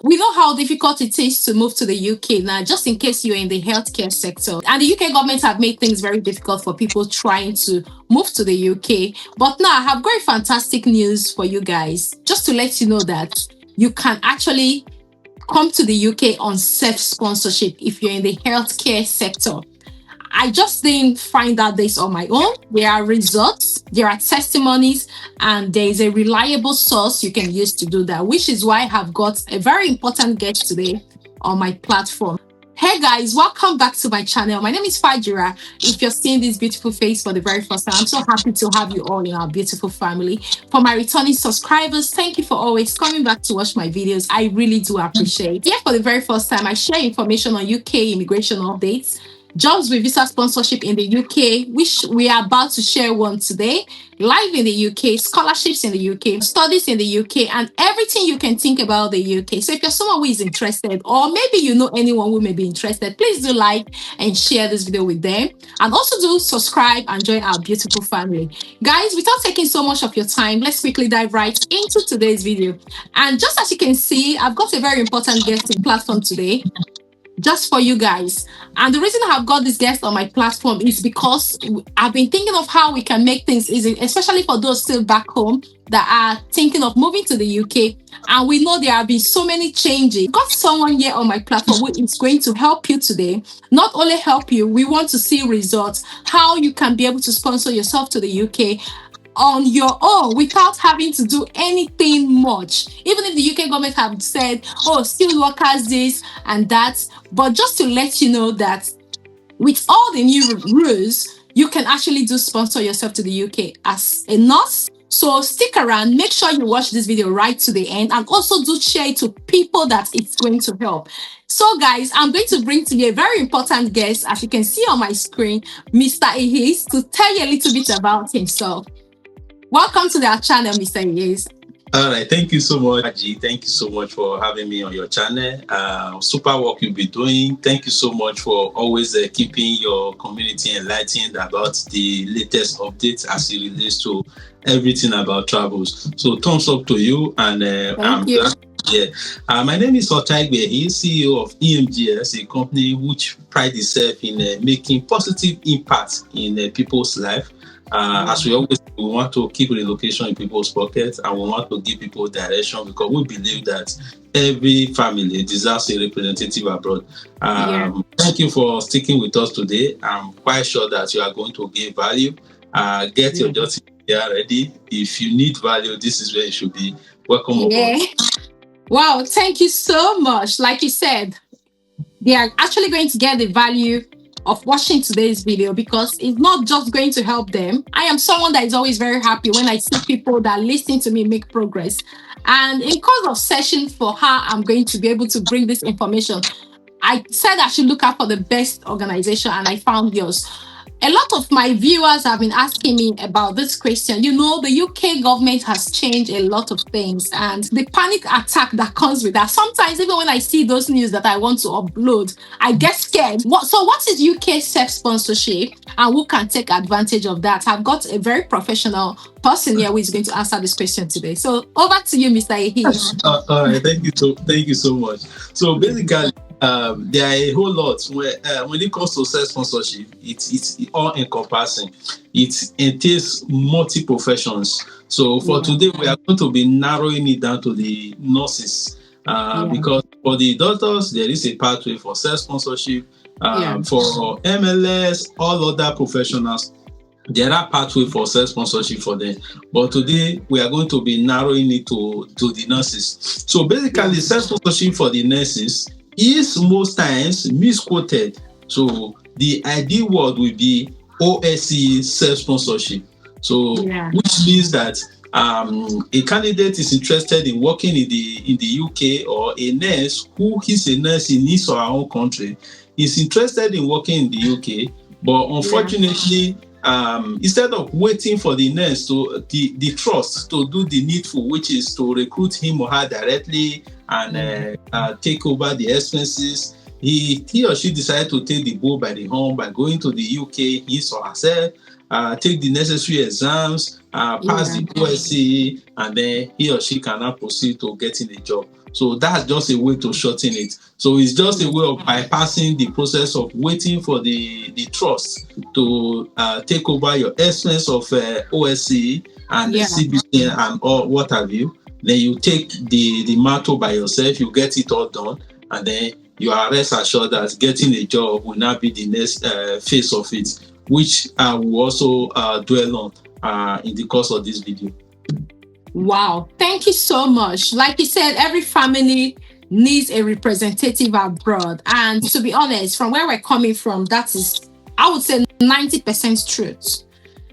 We know how difficult it is to move to the UK now, just in case you're in the healthcare sector. And the UK government have made things very difficult for people trying to move to the UK. But now I have very fantastic news for you guys, just to let you know that you can actually come to the UK on self-sponsorship if you're in the healthcare sector. I just didn't find out this on my own. There are results, there are testimonies, and there is a reliable source you can use to do that, which is why I have got a very important guest today on my platform. Hey guys, welcome back to my channel. My name is Fajira. If you're seeing this beautiful face for the very first time, I'm so happy to have you all in our beautiful family. For my returning subscribers, thank you for always coming back to watch my videos. I really do appreciate it. Here for the very first time, I share information on UK immigration updates, jobs with visa sponsorship in the UK, which we are about to share one today, live in the UK, scholarships in the UK, studies in the UK, and everything you can think about the UK. So if you're someone who is interested, or maybe you know anyone who may be interested, please do like and share this video with them. And also do subscribe and join our beautiful family. Guys, without taking so much of your time, let's quickly dive right into today's video. And just as you can see, I've got a very important guest in platform today, just for you guys. And the reason I've got this guest on my platform is because I've been thinking of how we can make things easy, especially for those still back home that are thinking of moving to the UK. And we know there have been so many changes. Got someone here on my platform who is going to help you today. Not only help you, we want to see results, how you can be able to sponsor yourself to the UK on your own without having to do anything much. Even if the UK government have said, oh, skilled workers this and that, but just to let you know that with all the new rules, you can actually do sponsor yourself to the UK as a nurse. So stick around, make sure you watch this video right to the end, and also do share it to people that it's going to help. So guys, I'm going to bring to you a very important guest, as you can see on my screen, Mr. Ihis, to tell you a little bit about himself. Welcome to our channel, Mr. Yes. All right, thank you so much, Aji. Thank you so much for having me on your channel. Super work you'll be doing. Thank you so much for always keeping your community enlightened about the latest updates as it relates to everything about travels. So thumbs up to you, and I'm glad. Yeah, my name is Otaigbe. He's CEO of EMGS, a company which prides itself in making positive impact in people's life. As we always do, we want to keep relocation in people's pockets, and we want to give people direction, because we believe that every family deserves a representative abroad. Thank you for sticking with us today. I'm quite sure that you are going to give value. Get your dirty here ready. If you need value, this is where you should be. Welcome aboard. Wow, thank you so much. Like you said, they are actually going to get the value of watching today's video, because it's not just going to help them. I am someone that is always very happy when I see people that listen to me make progress. And in course of searching for how I'm going to be able to bring this information, I said I should look out for the best organization, and I found yours. A lot of my viewers have been asking me about this question. You know, the UK government has changed a lot of things, and the panic attack that comes with that. Sometimes even when I see those news that I want to upload, I get scared. So what is UK self-sponsorship, and who can take advantage of that? I've got a very professional person here who is going to answer this question today. So over to you, Mr. Ehi. All right, thank you so much. So basically, there are a whole lot when it comes to self-sponsorship. It's all encompassing. It entails multi-professions. So for today, we are going to be narrowing it down to the nurses, because for the doctors, there is a pathway for self-sponsorship. For MLS, all other professionals, there are pathway for self-sponsorship for them. But today, we are going to be narrowing it to the nurses. So basically, self-sponsorship for the nurses is most times misquoted. So the ideal word will be OSCE self-sponsorship. So which means that a candidate is interested in working in the UK, or a nurse who is a nurse in his or her own country is interested in working in the UK, but unfortunately, instead of waiting for the nurse to the trust to do the needful, which is to recruit him or her directly and take over the expenses, he or she decided to take the bull by the horn by going to the UK, his or herself, take the necessary exams, pass the OSCE, and then he or she cannot proceed to getting a job. So that's just a way to shorten it. So it's just a way of bypassing the process of waiting for the trust to take over your expense of OSCE and CBC and all what have you. Then you take the matter by yourself, you get it all done, and then you are rest assured that getting a job will not be the next phase of it, which I will also dwell on in the course of this video. Wow, thank you so much. Like you said, every family needs a representative abroad. And to be honest, from where we're coming from, that is, I would say, 90% truth.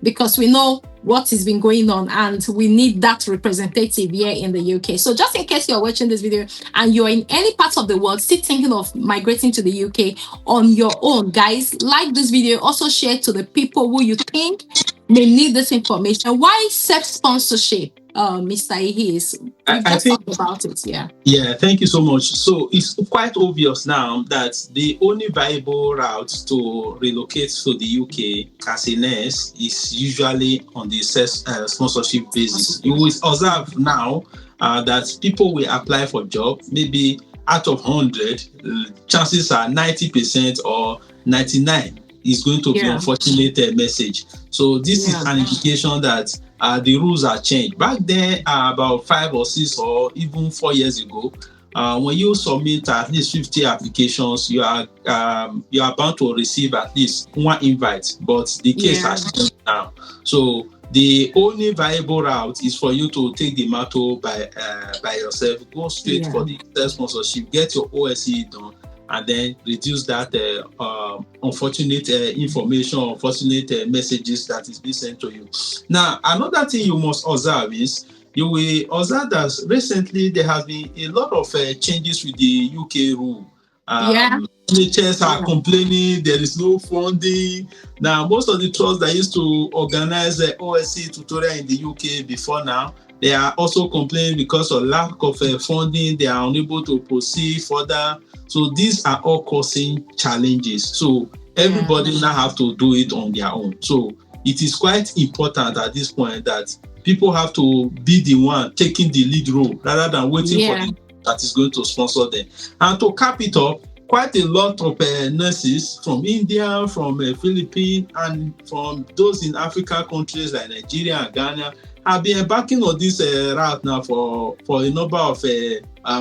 Because we know what has been going on and we need that representative here in the UK. So just in case you're watching this video and you're in any part of the world still thinking of migrating to the UK on your own, guys, like this video, also share to the people who you think may need this information. Why self-sponsorship, Mr. Ihis? I think about it, yeah. Yeah, thank you so much. So it's quite obvious now that the only viable route to relocate to the UK as a nurse is usually on the sponsorship basis. You will observe now that people will apply for job, maybe out of 100, chances are 90% or 99 is going to be unfortunate message. So this is an indication that the rules are changed. Back then, about 5 or 6 or even 4 years ago, when you submit at least 50 applications, you are bound to receive at least one invite. But the case has changed now. So the only viable route is for you to take the matter by yourself, go straight for the sponsorship, get your OSCE done, and then reduce that unfortunate information, unfortunate messages that is being sent to you. Now, another thing you must observe is, you will observe that recently there has been a lot of changes with the UK rule. NHS are complaining there is no funding. Now, most of the trusts that used to organize the OSCE tutorial in the UK before now, they are also complaining because of lack of funding. They are unable to proceed further. So these are all causing challenges. So everybody now have to do it on their own. So it is quite important at this point that people have to be the one taking the lead role rather than waiting for the that is going to sponsor them. And to cap it up, quite a lot of nurses from India, from Philippines, and from those in African countries like Nigeria and Ghana have been embarking on this route now for a number of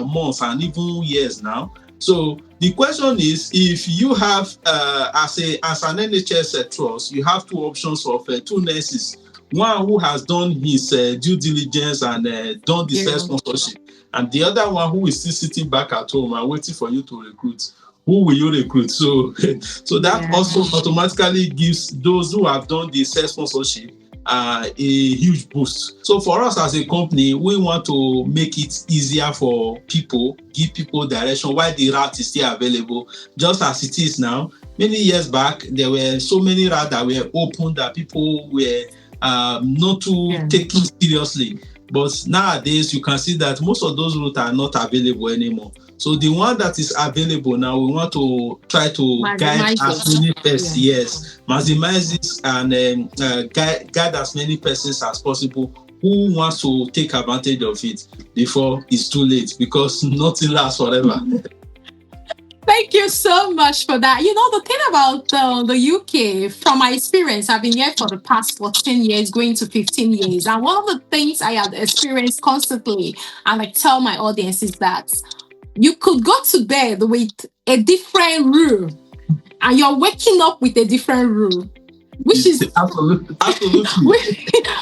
months and even years now. So the question is, if you have, as an NHS trust, you have two options of 2 nurses. One who has done his due diligence and done the self-sponsorship, and the other one who is still sitting back at home and waiting for you to recruit. Who will you recruit? So that also automatically gives those who have done the self-sponsorship a huge boost. So for us as a company, we want to make it easier for people, give people direction while the route is still available, just as it is now. Many years back, there were so many routes that were open that people were not too taken seriously. But nowadays, you can see that most of those routes are not available anymore. So the one that is available now, we want to try to guide as many persons, maximize this and guide as many persons as possible who wants to take advantage of it before it's too late, because nothing lasts forever. Thank you so much for that. You know, the thing about the UK, from my experience, I've been here for the past 14 years, going to 15 years. And one of the things I have experienced constantly, and I tell my audience, is that you could go to bed with a different rule and you're waking up with a different rule. Which is absolutely.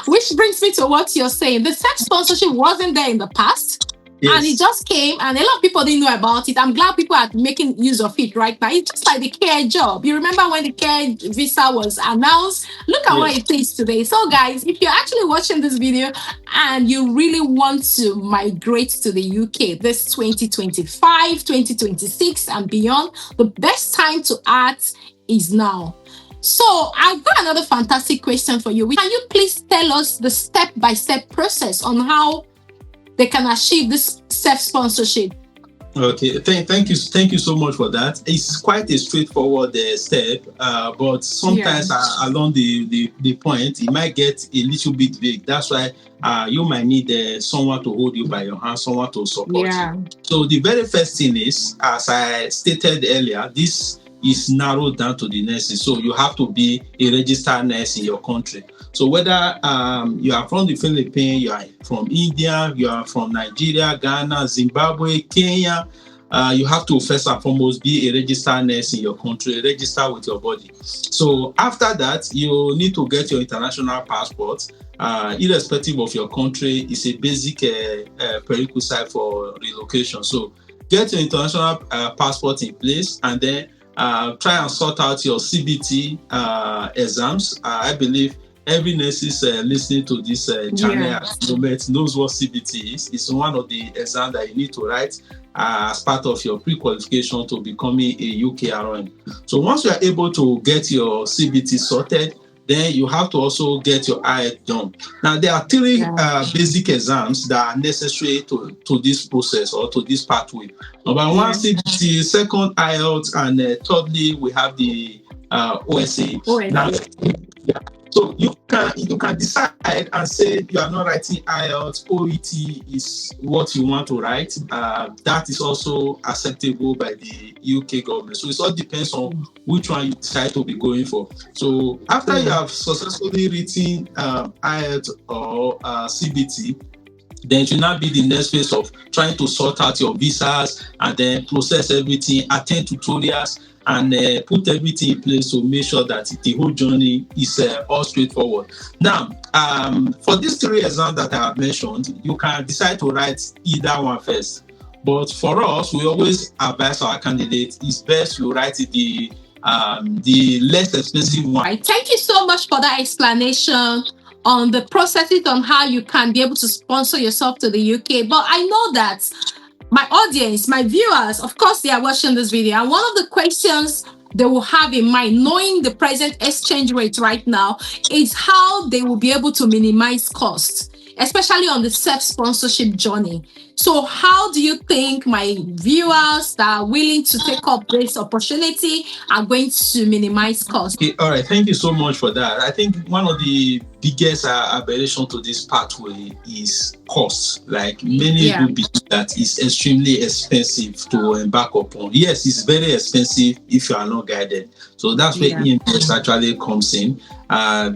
Which brings me to what you're saying. The sex sponsorship wasn't there in the past. Yes. And it just came, and a lot of people didn't know about it. I'm glad people are making use of it right now. It's just like the care job. You remember when the care visa was announced? Look at what it is today. So guys, if you're actually watching this video and you really want to migrate to the UK this 2025, 2026 and beyond, the best time to act is now. So I've got another fantastic question for you. Can you please tell us the step-by-step process on how they can achieve this self-sponsorship? Okay, thank you so much for that. It's quite a straightforward step, but sometimes along the point, it might get a little bit vague. That's why you might need someone to hold you by your hand, someone to support you. So the very first thing is, as I stated earlier, this is narrowed down to the nurses. So you have to be a registered nurse in your country. So whether you are from the Philippines, you are from India, you are from Nigeria, Ghana, Zimbabwe, Kenya, you have to first and foremost be a registered nurse in your country, register with your body. So after that, you need to get your international passport. Irrespective of your country, it's a basic prerequisite for relocation. So get your international passport in place, and then try and sort out your CBT exams. I believe every nurse is listening to this channel at the moment knows what CBT is. It's one of the exams that you need to write as part of your pre-qualification to becoming a UK RN. So once you are able to get your CBT sorted, then you have to also get your IELTS done. Now, there are three basic exams that are necessary to this process or to this pathway. Number one, CBT, second, IELTS, and thirdly, we have the OSCE. Now, so you can decide and say you are not writing IELTS, OET is what you want to write. That is also acceptable by the UK government. So it all depends on which one you decide to be going for. So after you have successfully written IELTS or CBT, then it should not be the next phase of trying to sort out your visas and then process everything, attend tutorials, and put everything in place to make sure that the whole journey is all straightforward. Now, for these three exams that I have mentioned, you can decide to write either one first. But for us, we always advise our candidates, it's best you write the less expensive one. Right. Thank you so much for that explanation on the processes on how you can be able to sponsor yourself to the UK. But I know that my audience, my viewers, of course, they are watching this video. And one of the questions they will have in mind, knowing the present exchange rate right now, is how they will be able to minimize costs, especially on the self-sponsorship journey. So how do you think my viewers that are willing to take up this opportunity are going to minimize costs? Okay, all right, thank you so much for that. I think one of the biggest aberration to this pathway is cost. Like many do believe that it's extremely expensive to embark upon. Yes, it's very expensive if you are not guided. So that's where EMGS actually comes in.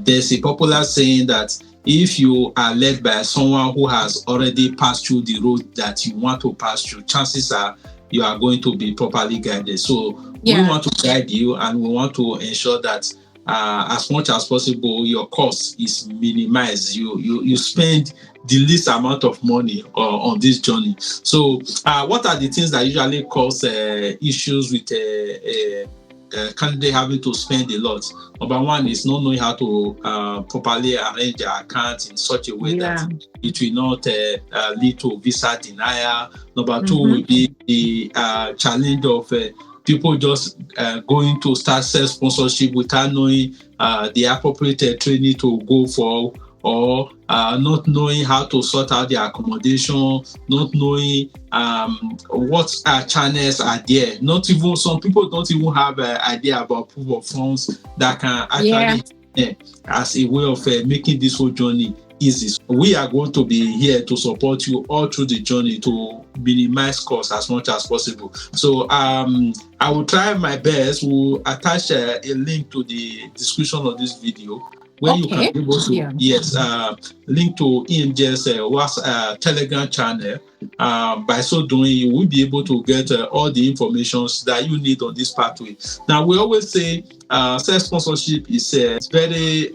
There's a popular saying that if you are led by someone who has already passed through the road that you want to pass through, chances are you are going to be properly guided. So we want to guide you, and we want to ensure that as much as possible your cost is minimized. You spend the least amount of money on this journey. So what are the things that usually cause issues with candidate having to spend a lot? Number one is not knowing how to properly arrange their account in such a way that it will not lead to visa denial. Number two will be the challenge of people just going to start self-sponsorship without knowing the appropriate training to go for, or not knowing how to sort out their accommodation, not knowing what channels are there. Not even, some people don't even have an idea about proof of funds that can actually as a way of making this whole journey easy. So we are going to be here to support you all through the journey to minimize costs as much as possible. So I will try my best. We'll attach a link to the description of this video where you can be able to link to EMGS Telegram channel. By so doing, you will be able to get all the information that you need on this pathway. Now, we always say self-sponsorship is very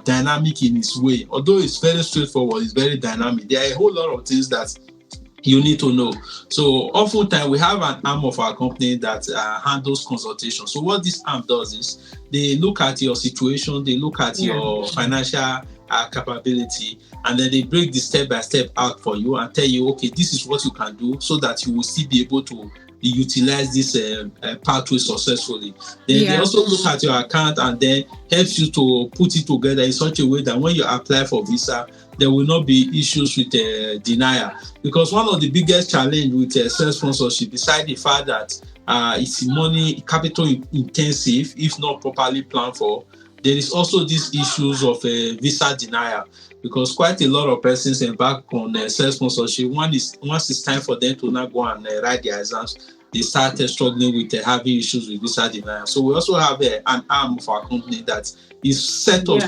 dynamic in its way. Although it's very straightforward, it's very dynamic. There are a whole lot of things that you need to know. So oftentimes we have an arm of our company that handles consultation. So what this arm does is they look at your situation, they look at your financial capability, and then they break the step-by-step out for you and tell you, okay, this is what you can do so that you will still be able to utilize this pathway successfully. Then they also look at your account and then helps you to put it together in such a way that when you apply for visa, there will not be issues with denial. Because one of the biggest challenge with self-sponsorship, besides the fact that it's money capital intensive if not properly planned for, there is also these issues of visa denial, because quite a lot of persons embark on self-sponsorship. Once it's time for them to now go and write their exams, they start struggling with having issues with visa denial. So we also have an arm of our company that is set up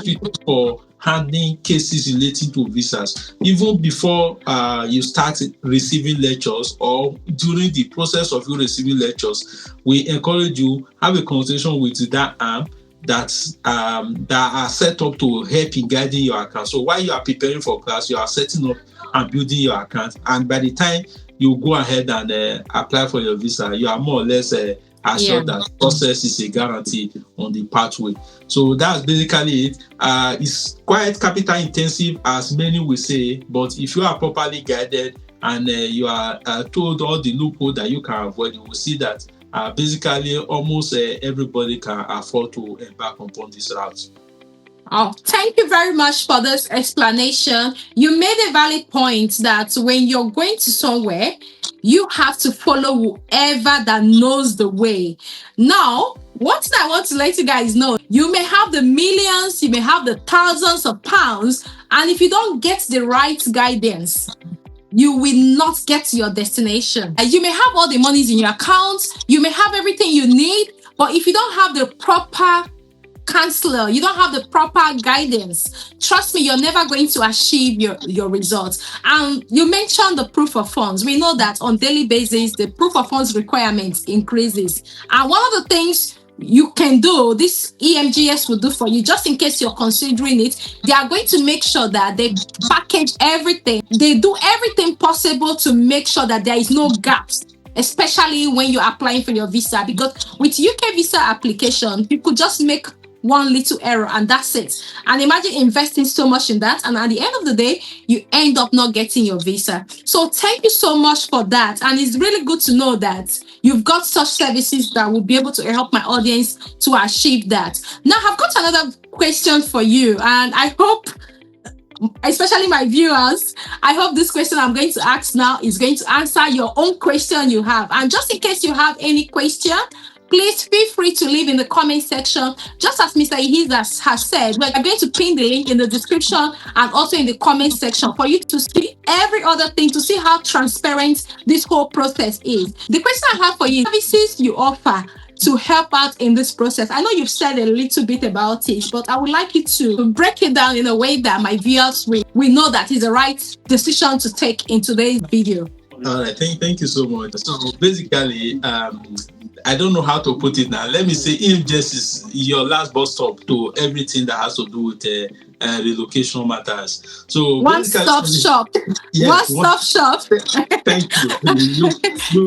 for handling cases relating to visas. Even before you start receiving lectures or during the process of you receiving lectures, we encourage you have a conversation with that arm that are set up to help in guiding your account. So while you are preparing for class, you are setting up and building your account, and by the time you go ahead and apply for your visa, you are more or less assured that process is a guarantee on the pathway. So that's basically it. It's quite capital intensive, as many will say, but if you are properly guided and you are told all the loophole that you can avoid, you will see that basically almost everybody can afford to embark upon this route. Oh, thank you very much for this explanation. You made a valid point that when you're going to somewhere, you have to follow whoever that knows the way. Now, what I want to let you guys know, you may have the millions, you may have the thousands of pounds, and if you don't get the right guidance, you will not get to your destination. You may have all the monies in your account, you may have everything you need, but if you don't have the proper counselor, you don't have the proper guidance, trust me, you're never going to achieve your results. And you mentioned the proof of funds. We know that on daily basis, the proof of funds requirements increases. And one of the things you can do, this EMGS will do for you, just in case you're considering it, they are going to make sure that they package everything. They do everything possible to make sure that there is no gaps, especially when you're applying for your visa. Because with UK visa application, you could just make one little error and that's it. And imagine investing so much in that, and at the end of the day, you end up not getting your visa. So thank you so much for that. And it's really good to know that you've got such services that will be able to help my audience to achieve that. Now, I've got another question for you, and I hope, especially my viewers, I hope this question I'm going to ask now is going to answer your own question you have. And just in case you have any question, please feel free to leave in the comment section. Just as Mr. Ihiza has said, we're going to pin the link in the description and also in the comment section for you to see every other thing, to see how transparent this whole process is. The question I have for you, services you offer to help out in this process. I know you've said a little bit about it, but I would like you to break it down in a way that my viewers will know that is the right decision to take in today's video. All right, thank you so much. So basically, I don't know how to put it now. Let me say EMGS is your last bus stop to everything that has to do with relocation matters. So one-stop shop. Yes, one-stop shop. Thank you.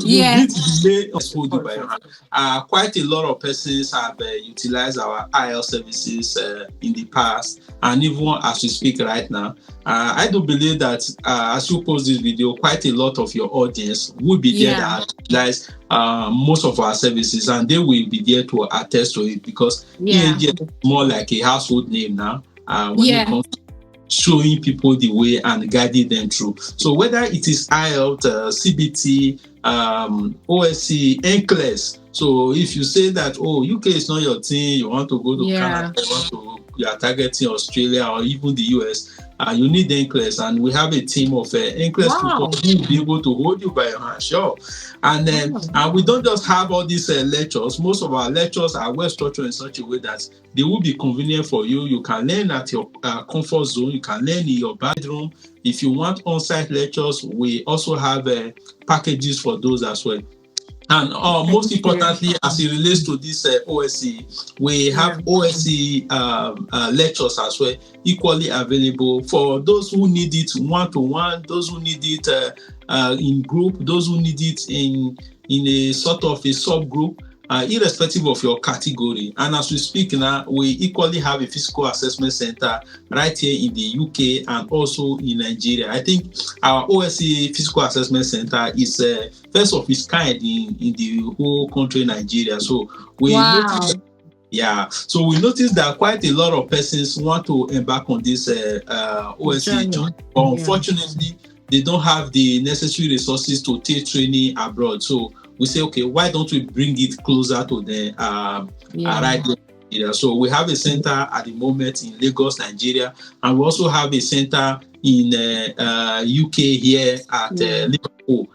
You need to delay hold you by your hand. Quite a lot of persons have utilized our IL services in the past, and even as we speak right now. I do believe that as you post this video, quite a lot of your audience will be there that utilize most of our services, and they will be there to attest to it, because EMGS is more like a household name now when it comes to showing people the way and guiding them through. So whether it is IELTS, CBT, OSCE, NCLEX. So if you say that, oh, UK is not your thing, you want to go to Canada, you are targeting Australia or even the US, you need NCLEX, and we have a team of NCLEX people who will be able to hold you by your hand, sure. And and we don't just have all these lectures. Most of our lectures are well structured in such a way that they will be convenient for you. You can learn at your comfort zone. You can learn in your bedroom. If you want on-site lectures, we also have packages for those as well. And most importantly, as it relates to this OSCE, we have OSCE lectures as well, equally available for those who need it one-to-one, those who need it in group, those who need it in a sort of a subgroup. irrespective of your category. And as we speak now, we equally have a physical assessment center right here in the UK and also in Nigeria. I think our OSCE physical assessment center is first of its kind in the whole country, Nigeria. So we noticed so we noticed that quite a lot of persons want to embark on this OSCE journey, but unfortunately, they don't have the necessary resources to take training abroad. So we say, okay, why don't we bring it closer to them right there? So we have a center at the moment in Lagos, Nigeria, and we also have a center in UK here at Liverpool.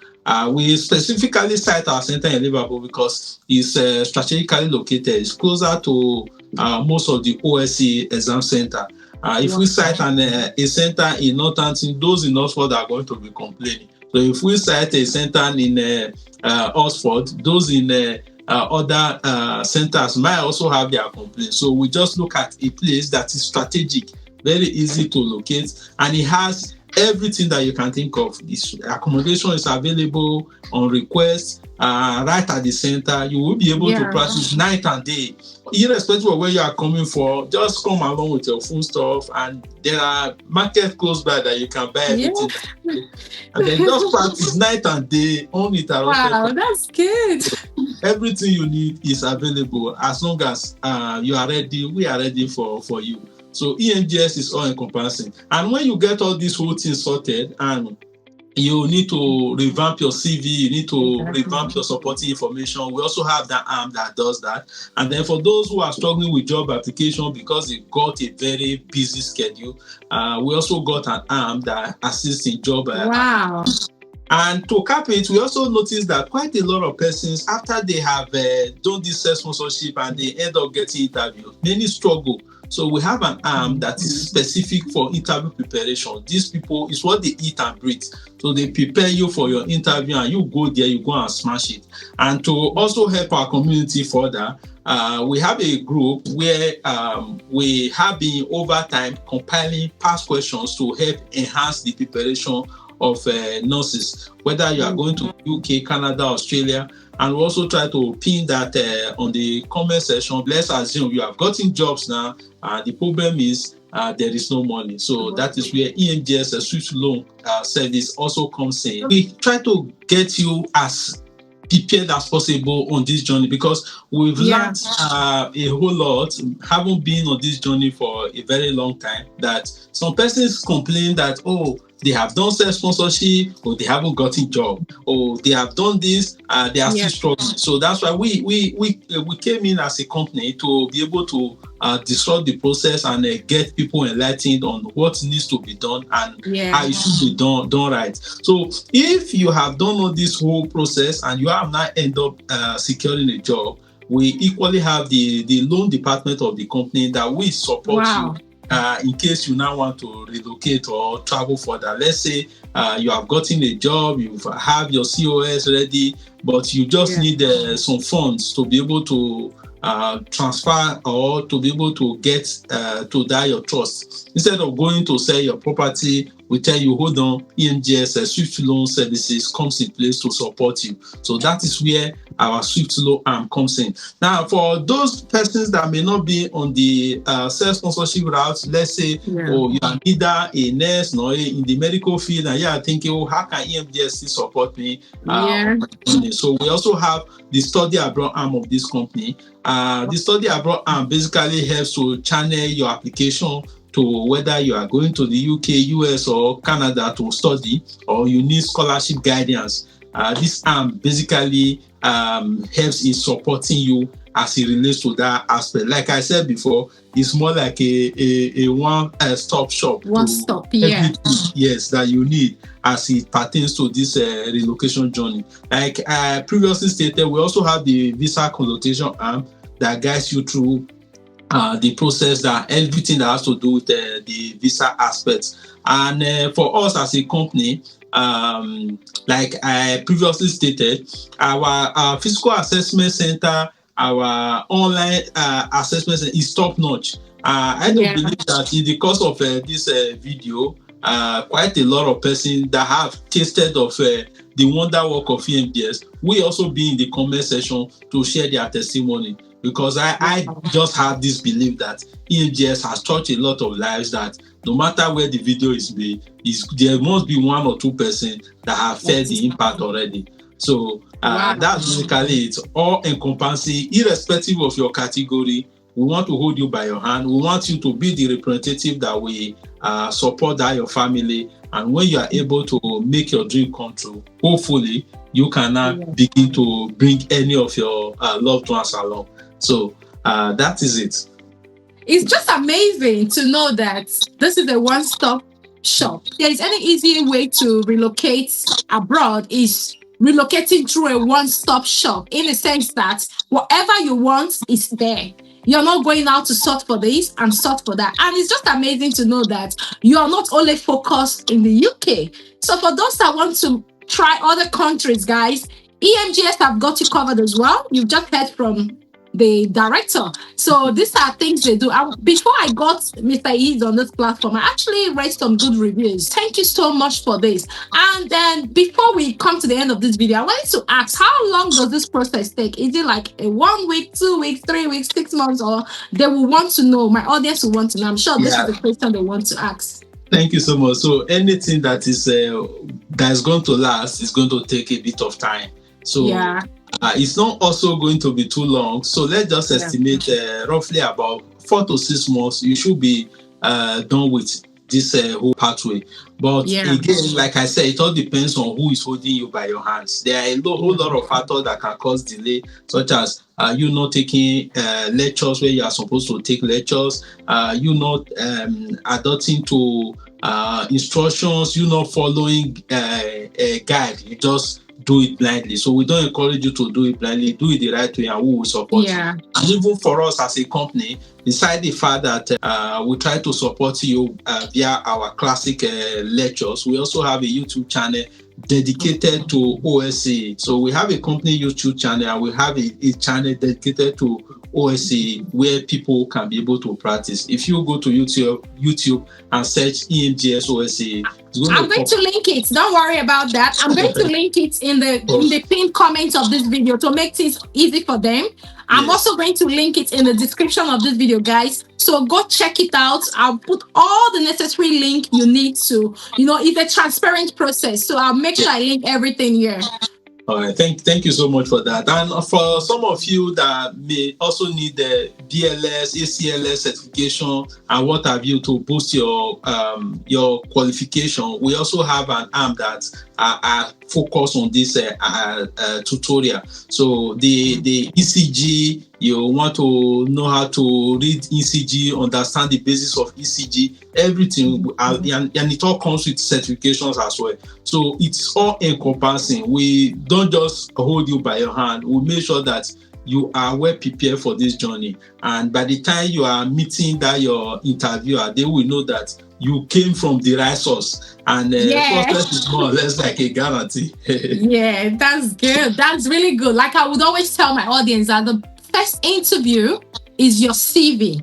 We specifically cite our center in Liverpool because it's strategically located. It's closer to most of the OSCE exam center. If we cite a center in Northampton, those in Oxford are going to be complaining. So if we cite a center in Oxford, those in other centers might also have their complaints. So we just look at a place that is strategic, very easy to locate, and it has everything that you can think of. This accommodation is available on request right at the center. You will be able to practice night and day, irrespective of where you are coming from. Just come along with your full stuff, and there are markets close by that you can buy everything. And then just practice night and day uninterrupted. Wow, that's good. Everything you need is available as long as you are ready. We are ready for you. So EMGS is all encompassing. And when you get all these whole things sorted, and you need to revamp your CV, you need to revamp your supporting information. We also have that arm that does that. And then for those who are struggling with job application because they got a very busy schedule, we also got an arm that assists in job application. And to cap it, we also noticed that quite a lot of persons, after they have done this self-sponsorship and they end up getting interviewed, many struggle. So we have an arm that is specific for interview preparation. These people, is what they eat and breathe. So they prepare you for your interview and you go there, you go and smash it. And to also help our community further, we have a group where we have been over time compiling past questions to help enhance the preparation of nurses, whether you are going to UK, Canada, Australia. And we also try to pin that on the comment section. Let's assume you have gotten jobs now. The problem is there is no money. So that is where EMGS, a Swift Loan service, also comes in. We try to get you as prepared as possible on this journey because we've learned a whole lot, having been on this journey for a very long time, that some persons complain that, they have done self-sponsorship, or they haven't gotten job, or they have done this, they are still struggling. So that's why we came in as a company to be able to disrupt the process and get people enlightened on what needs to be done and how it should be done right. So if you have done all this whole process and you have not end up securing a job, we equally have the loan department of the company that will support you. In case you now want to relocate or travel further. Let's say you have gotten a job, you have your COS ready, but you just need some funds to be able to transfer or to be able to get to die your trust. Instead of going to sell your property, we tell you, hold on, EMGS Swift Loan Services comes in place to support you. So that is where our Swift Loan arm comes in. Now, for those persons that may not be on the self-sponsorship route, let's say, you are neither a nurse nor in the medical field, and you are thinking, how can EMGS support me? So we also have the study abroad arm of this company. The study abroad arm basically helps to channel your application to whether you are going to the UK, US, or Canada to study, or you need scholarship guidance. This arm basically helps in supporting you as it relates to that aspect. Like I said before, it's more like a one-stop shop. One-stop, yes, that you need as it pertains to this relocation journey. Like I previously stated, we also have the visa consultation arm that guides you through the process, that everything that has to do with the visa aspects. And for us as a company, like I previously stated, our physical assessment center, our online assessment center is top notch. I don't believe that in the course of this video, quite a lot of persons that have tasted of the wonder work of EMGS will also be in the comment section to share their testimony, because I just have this belief that EMGS has touched a lot of lives, that no matter where the video is made, there must be 1 or 2 person that have felt the impact already. So that's basically it, all encompassing, irrespective of your category. We want to hold you by your hand. We want you to be the representative that we support that your family. And when you are able to make your dream come true, hopefully you can now begin to bring any of your loved ones along. So that is it. It's just amazing to know that this is a one-stop shop. There is any easy way to relocate abroad is relocating through a one-stop shop, in the sense that whatever you want is there. You're not going out to sort for this and sort for that. And it's just amazing to know that you are not only focused in the UK. So for those that want to try other countries, guys, EMGS have got you covered as well. You've just heard from the director. So these are things they do. Before I got Mr. Eads on this platform, I actually read some good reviews. Thank you so much for this. And then before we come to the end of this video, I wanted to ask, how long does this process take? Is it like a 1 week, 2 weeks, 3 weeks, 6 months, or they will want to know? My audience will want to know. I'm sure this is the question they want to ask. Thank you so much. So anything that is going to last is going to take a bit of time. So it's not also going to be too long. So let's just estimate roughly about 4 to 6 months. You should be done with this whole pathway. But again, like I said, it all depends on who is holding you by your hands. There are a whole lot of factors that can cause delay, such as you not taking lectures where you are supposed to take lectures, you not adopting to instructions, you not following a guide. You just do it blindly. So we don't encourage you to do it blindly. Do it the right way, and we will support you. And even for us as a company, beside the fact that we try to support you via our classic lectures, we also have a YouTube channel dedicated to OSCE. So we have a company YouTube channel, and we have a channel dedicated to OSCE where people can be able to practice. If you go to YouTube and search EMGS OSCE, I'm going to link it. Don't worry about that. I'm going to link it in the pinned comment of this video to make things easy for them. I'm also going to link it in the description of this video, guys. So go check it out. I'll put all the necessary link you need to, it's a transparent process. So I'll make sure I link everything here. All right, thank you so much for that. And for some of you that may also need the BLS, ACLS certification and what have you to boost your qualification, we also have an arm that are focused on this tutorial. So the ECG, you want to know how to read ECG, understand the basis of ECG, everything, and it all comes with certifications as well. So it's all encompassing. We don't just hold you by your hand. We make sure that you are well prepared for this journey. And by the time you are meeting your interviewer, they will know that you came from the right source. And process is more or less like a guarantee. Yeah, that's good. That's really good. Like I would always tell my audience that the first interview is your CV.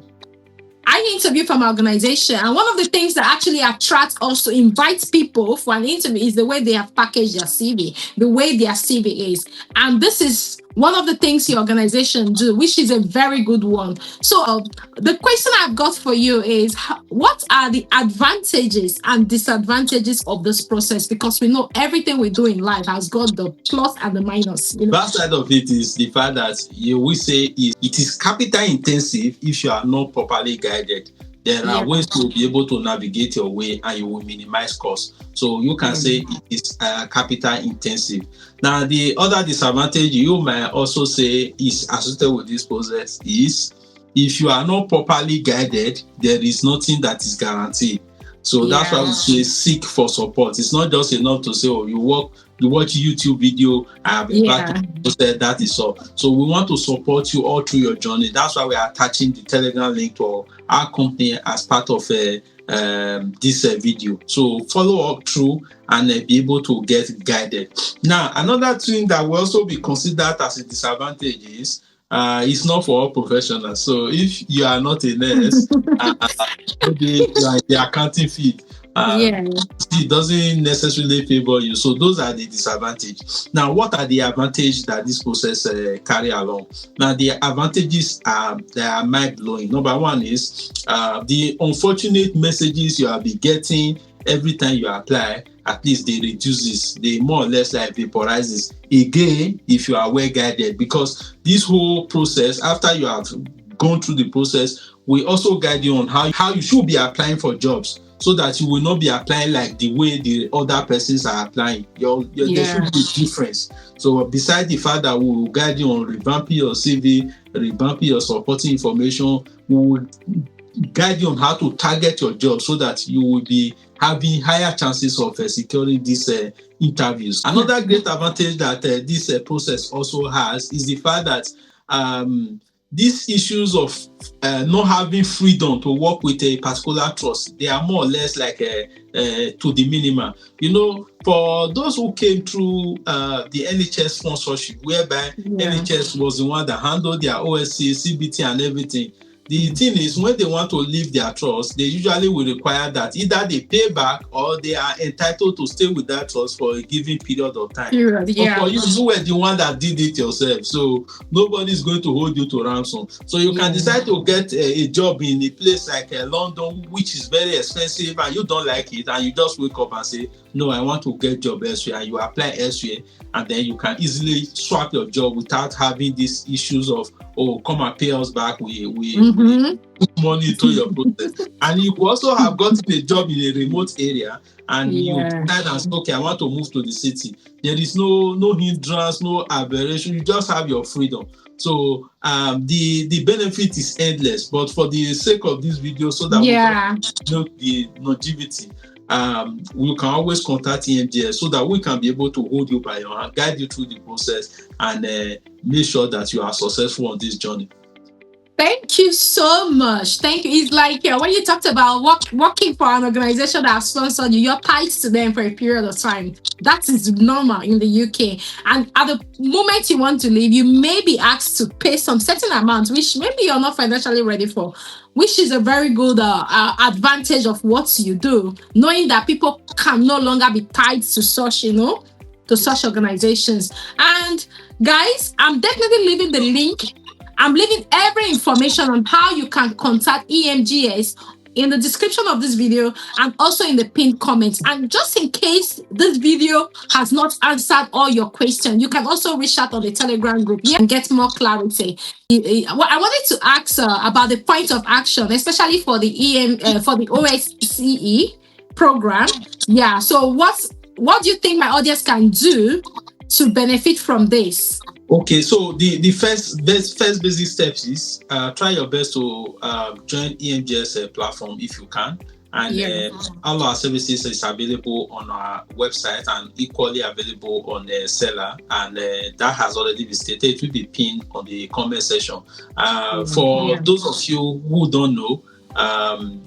I interview from an organization, and one of the things that actually attracts us to invite people for an interview is the way they have packaged their CV, the way their CV is. And this is one of the things the organization do, which is a very good one. So the question I've got for you is, what are the advantages and disadvantages of this process? Because we know everything we do in life has got the plus and the minus. That side of it is the fact that we say it is capital intensive if you are not properly guided. There are ways to be able to navigate your way, and you will minimize costs. So you can say it is capital intensive. Now, the other disadvantage you might also say is associated with this process is if you are not properly guided, there is nothing that is guaranteed. So that's why we say seek for support. It's not just enough to say, oh, you watch YouTube video, I have posted, that is all. So we want to support you all through your journey. That's why we are attaching the Telegram link to our company as part of this video. So follow up through and be able to get guided. Now, another thing that will also be considered as a disadvantage is it's not for all professionals. So if you are not a nurse, maybe you are in the accounting field, Yeah. It doesn't necessarily favor you. So those are the disadvantages. Now, what are the advantages that this process carry along? Now, the advantages they are mind blowing. Number one is the unfortunate messages you will be getting every time you apply. At least they reduces, they more or less like vaporizes. Again, if you are well guided, because this whole process, after you have gone through the process, we also guide you on how you should be applying for jobs, so that you will not be applying like the way the other persons are applying. There should be a difference. So besides the fact that we will guide you on revamping your CV, revamping your supporting information, we will guide you on how to target your job so that you will be having higher chances of securing these interviews. Another great advantage that this process also has is the fact that these issues of not having freedom to work with a particular trust, they are more or less like to the minimum. You know, for those who came through the NHS sponsorship, whereby NHS was the one that handled their OSCE, CBT and everything, the thing is, when they want to leave their trust, they usually will require that either they pay back or they are entitled to stay with that trust for a given period of time. But for you were the one that did it yourself, so nobody's going to hold you to ransom. So you can decide to get a job in a place like London, which is very expensive, and you don't like it, and you just wake up and say, no, I want to get job elsewhere, and you apply elsewhere, and then you can easily swap your job without having these issues of, oh, come and pay us back, we put money into your process. And you also have gotten a job in a remote area, and you decide and say, okay, I want to move to the city. There is no hindrance, no aberration, you just have your freedom. So the benefit is endless, but for the sake of this video, so that we can know the longevity, you can always contact EMGS so that we can be able to hold you by your hand, guide you through the process, and make sure that you are successful on this journey. Thank you so much. Thank you. It's like when you talked about working for an organization that has sponsored you, you're tied to them for a period of time. That is normal in the UK. And at the moment you want to leave, you may be asked to pay some certain amount, which maybe you're not financially ready for, which is a very good advantage of what you do, knowing that people can no longer be tied to such, to such organizations. And guys, I'm definitely leaving the link. I'm leaving every information on how you can contact EMGS in the description of this video and also in the pinned comments. And just in case this video has not answered all your questions, you can also reach out on the Telegram group and get more clarity. I wanted to ask about the point of action, especially for the for the OSCE program. Yeah. So what do you think my audience can do to benefit from this? Okay, so the first basic steps is try your best to join EMGS platform if you can, and all our services is available on our website and equally available on the seller, and that has already been stated. It will be pinned on the comment section. For those of you who don't know,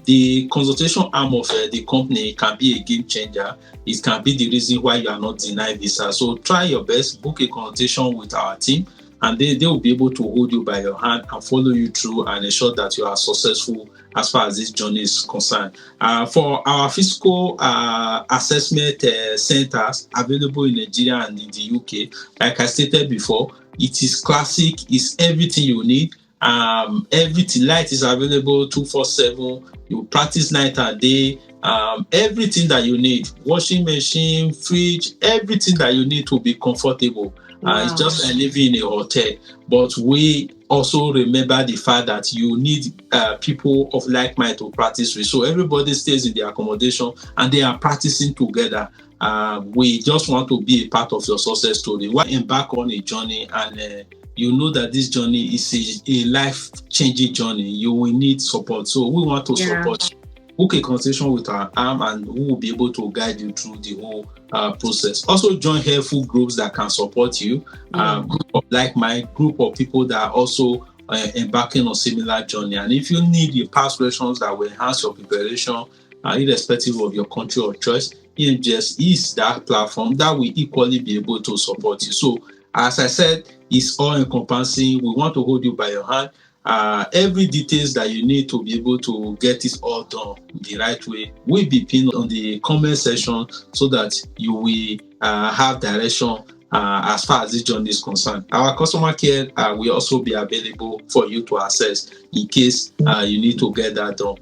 the consultation arm of the company can be a game changer. It can be the reason why you are not denied visa. So try your best, book a consultation with our team, and they will be able to hold you by your hand and follow you through and ensure that you are successful as far as this journey is concerned. For our physical assessment centers available in Nigeria and in the UK, like I stated before, it is classic, it's everything you need. Everything, light is available 24/7. You practice night and day. Everything that you need, washing machine, fridge, everything that you need to be comfortable. It's just like living in a hotel. But we also remember the fact that you need people of like mind to practice with. So everybody stays in the accommodation and they are practicing together. We just want to be a part of your success story. Why embark on a journey and you know that this journey is a life-changing journey. You will need support. So we want to support you. Book a consultation with our arm and we will be able to guide you through the whole process. Also join helpful groups that can support you. Group of like-minded, group of people that are also embarking on similar journey. And if you need your past questions that will enhance your preparation, irrespective of your country or choice, EMGS is that platform that will equally be able to support you. So as I said, it's all encompassing. We want to hold you by your hand every details that you need to be able to get this all done the right way will be pinned on the comment section so that you will have direction as far as this journey is concerned. Our customer care will also be available for you to access in case you need to get that done.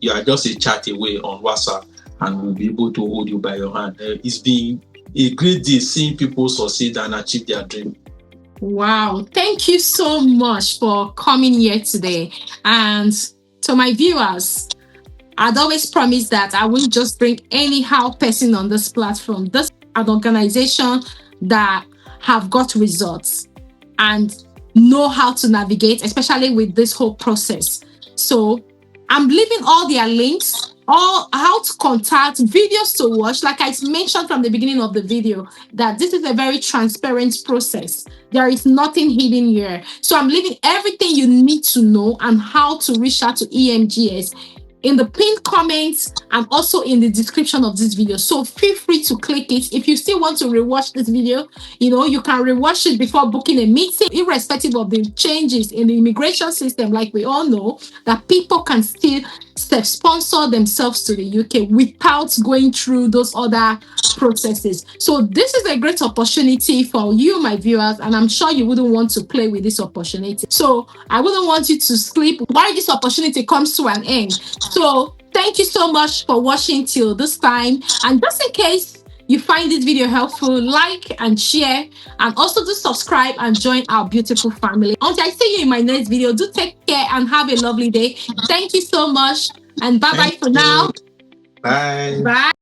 You are just a chat away on WhatsApp, and we'll be able to hold you by your hand. It's been a great day seeing people succeed and achieve their dream. Wow, thank you so much for coming here today. And to my viewers, I'd always promise that I won't just bring anyhow person on this platform. This is an organization that have got results and know how to navigate, especially with this whole process. So I'm leaving all their links, all how to contact, videos to watch. Like I mentioned from the beginning of the video, that this is a very transparent process. There is nothing hidden here. So I'm leaving everything you need to know and how to reach out to EMGS in the pinned comments and also in the description of this video. So feel free to click it. If you still want to rewatch this video, you can rewatch it before booking a meeting, irrespective of the changes in the immigration system. Like we all know that people can still sponsor themselves to the UK without going through those other processes. So this is a great opportunity for you, my viewers, and I'm sure you wouldn't want to play with this opportunity. So I wouldn't want you to sleep while this opportunity comes to an end. So thank you so much for watching till this time. And just in case you find this video helpful, like and share, and also do subscribe and join our beautiful family. Until I see you in my next video, do take care and have a lovely day. Thank you so much, and bye-bye for now. Bye. Bye.